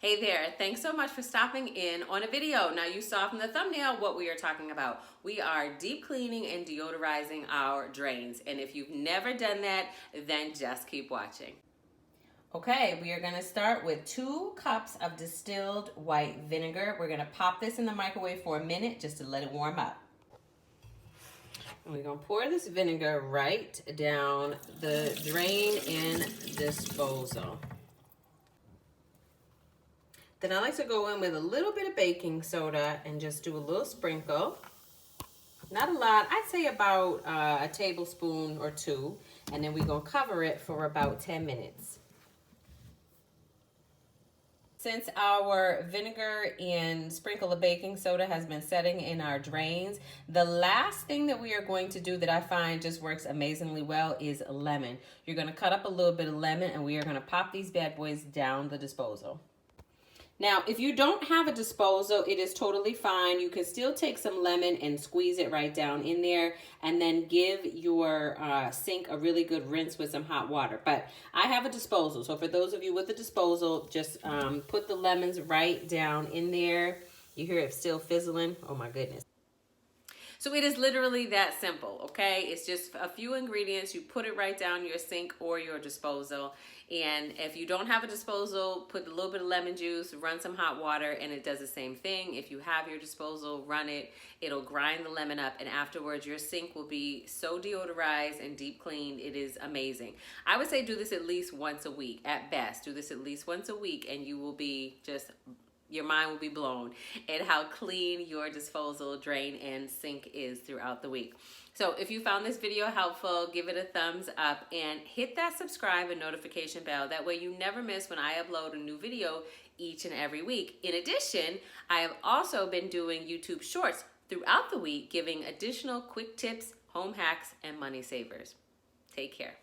Hey there, thanks so much for stopping in on a video. Now you saw from the thumbnail what we are talking about. We are deep cleaning and deodorizing our drains. And if you've never done that, then just keep watching. Okay, we are gonna start with 2 cups of distilled white vinegar. We're gonna pop this in the microwave for a minute just to let it warm up. And we're gonna pour this vinegar right down the drain and disposal. Then I like to go in with a little bit of baking soda and just do a little sprinkle. Not a lot, I'd say about a tablespoon or 2. And then we're gonna cover it for about 10 minutes. Since our vinegar and sprinkle of baking soda has been setting in our drains, the last thing that we are going to do that I find just works amazingly well is lemon. You're gonna cut up a little bit of lemon and we are gonna pop these bad boys down the disposal. Now, if you don't have a disposal, it is totally fine. You can still take some lemon and squeeze it right down in there and then give your sink a really good rinse with some hot water. But I have a disposal, so for those of you with a disposal, just put the lemons right down in there. You hear it still fizzling? Oh my goodness. So it is literally that simple, okay? It's just a few ingredients. You put it right down your sink or your disposal. And if you don't have a disposal, put a little bit of lemon juice, run some hot water, and it does the same thing. If you have your disposal, run it. It'll grind the lemon up, and afterwards your sink will be so deodorized and deep cleaned. It is amazing. I would say do this at least once a week, at best. Do this at least once a week, and you will be just... your mind will be blown at how clean your disposal, drain, and sink is throughout the week. So if you found this video helpful, give it a thumbs up and hit that subscribe and notification bell. That way you never miss when I upload a new video each and every week. In addition, I have also been doing YouTube Shorts throughout the week, giving additional quick tips, home hacks, and money savers. Take care.